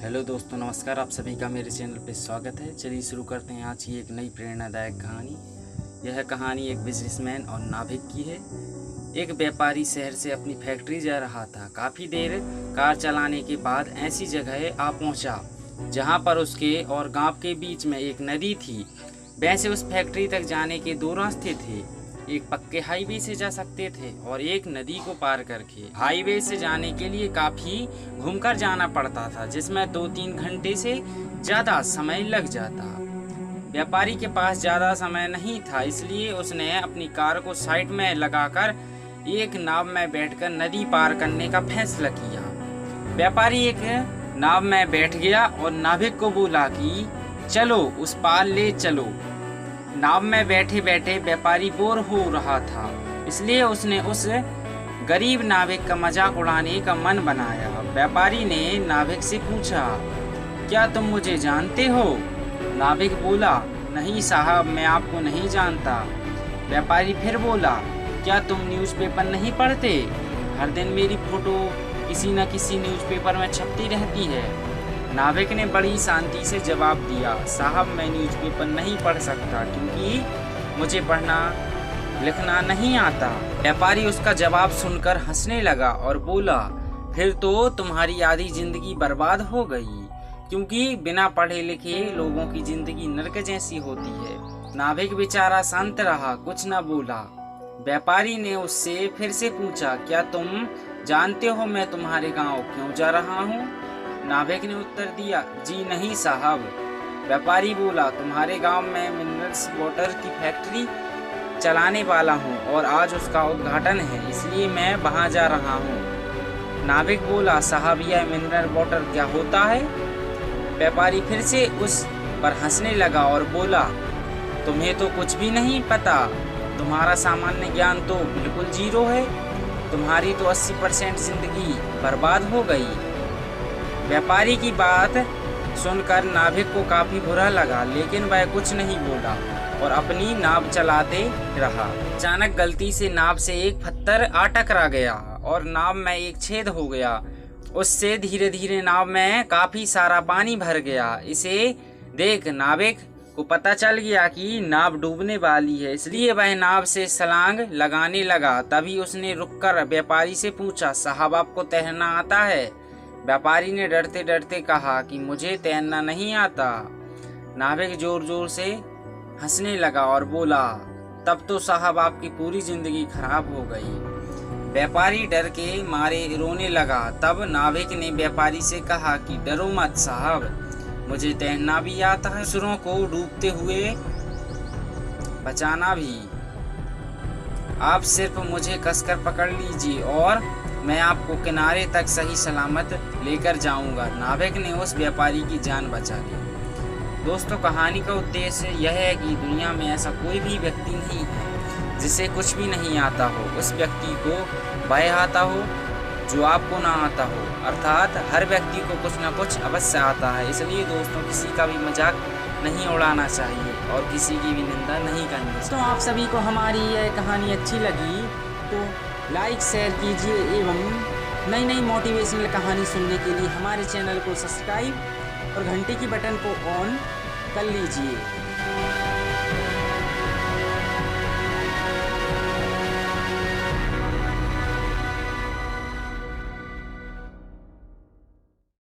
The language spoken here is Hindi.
हेलो दोस्तों, नमस्कार। आप सभी का मेरे चैनल पे स्वागत है। चलिए शुरू करते हैं आज की एक नई प्रेरणादायक कहानी। यह कहानी एक बिजनेसमैन और नाभिक की है। एक व्यापारी शहर से अपनी फैक्ट्री जा रहा था। काफ़ी देर कार चलाने के बाद ऐसी जगह आ पहुंचा जहां पर उसके और गांव के बीच में एक नदी थी। वैसे उस फैक्ट्री तक जाने के दो रास्ते थे। एक पक्के हाईवे से जा सकते थे और एक नदी को पार करके। हाईवे से जाने के लिए काफी घूमकर जाना पड़ता था, जिसमें 2-3 घंटे से ज्यादा समय लग जाता। व्यापारी के पास ज्यादा समय नहीं था, इसलिए उसने अपनी कार को साइड में लगाकर एक नाव में बैठकर नदी पार करने का फैसला किया। व्यापारी एक नाव में बैठ गया और नाविक को बोला कि चलो उस पार ले चलो। नाव में बैठे बैठे व्यापारी बोर हो रहा था, इसलिए उसने उस गरीब नाविक का मजाक उड़ाने का मन बनाया। व्यापारी ने नाविक से पूछा, क्या तुम मुझे जानते हो? नाविक बोला, नहीं साहब, मैं आपको नहीं जानता। व्यापारी फिर बोला, क्या तुम न्यूज़पेपर नहीं पढ़ते? हर दिन मेरी फोटो किसी न किसी न्यूज़पेपर में छपती रहती है। नाविक ने बड़ी शांति से जवाब दिया, साहब, मैं न्यूज़पेपर नहीं पढ़ सकता क्योंकि मुझे पढ़ना लिखना नहीं आता। व्यापारी उसका जवाब सुनकर हंसने लगा और बोला, फिर तो तुम्हारी आधी जिंदगी बर्बाद हो गई, क्योंकि बिना पढ़े लिखे लोगों की जिंदगी नरक जैसी होती है। नाविक बेचारा शांत रहा, कुछ न बोला। व्यापारी ने उससे फिर से पूछा, क्या तुम जानते हो मैं तुम्हारे गाँव क्यों जा रहा हूँ? नाविक ने उत्तर दिया, जी नहीं साहब। व्यापारी बोला, तुम्हारे गांव में मिनरल्स वाटर की फैक्ट्री चलाने वाला हूं और आज उसका उद्घाटन है, इसलिए मैं वहां जा रहा हूं। नाविक बोला, साहब, यह मिनरल वाटर क्या होता है? व्यापारी फिर से उस पर हंसने लगा और बोला, तुम्हें तो कुछ भी नहीं पता, तुम्हारा सामान्य ज्ञान तो बिल्कुल जीरो है, तुम्हारी तो 80% जिंदगी बर्बाद हो गई। व्यापारी की बात सुनकर नाविक को काफी बुरा लगा, लेकिन वह कुछ नहीं बोला और अपनी नाव चलाते रहा। अचानक गलती से नाव से एक पत्थर आ टकरा गया और नाव में एक छेद हो गया। उससे धीरे धीरे नाव में काफी सारा पानी भर गया। इसे देख नाविक को पता चल गया कि नाव डूबने वाली है, इसलिए वह नाव से छलांग लगाने लगा। तभी उसने रुककर व्यापारी से पूछा, साहब, आपको तैरना आता है? व्यापारी ने डरते डरते कहा कि मुझे तैरना नहीं आता। नाविक जोर जोर से हंसने लगा और बोला, तब तो साहब आपकी पूरी जिंदगी खराब हो गई। व्यापारी डर के मारे रोने लगा। तब नाविक ने व्यापारी से कहा कि डरो मत साहब, मुझे तैरना भी आता है, दूसरों को डूबते हुए बचाना भी। आप सिर्फ मुझे कसकर पकड़ लीजिए और मैं आपको किनारे तक सही सलामत लेकर जाऊंगा। नाविक ने उस व्यापारी की जान बचा ली। दोस्तों, कहानी का उद्देश्य यह है कि दुनिया में ऐसा कोई भी व्यक्ति नहीं है जिसे कुछ भी नहीं आता हो। उस व्यक्ति को वह आता हो जो आपको ना आता हो, अर्थात हर व्यक्ति को कुछ ना कुछ अवश्य आता है। इसलिए दोस्तों, किसी का भी मजाक नहीं उड़ाना चाहिए और किसी की भी निंदा नहीं करनी चाहिए। तो आप सभी को हमारी यह कहानी अच्छी लगी तो लाइक शेयर कीजिए एवं नई नई मोटिवेशनल कहानी सुनने के लिए हमारे चैनल को सब्सक्राइब और घंटी की बटन को ऑन कर लीजिए।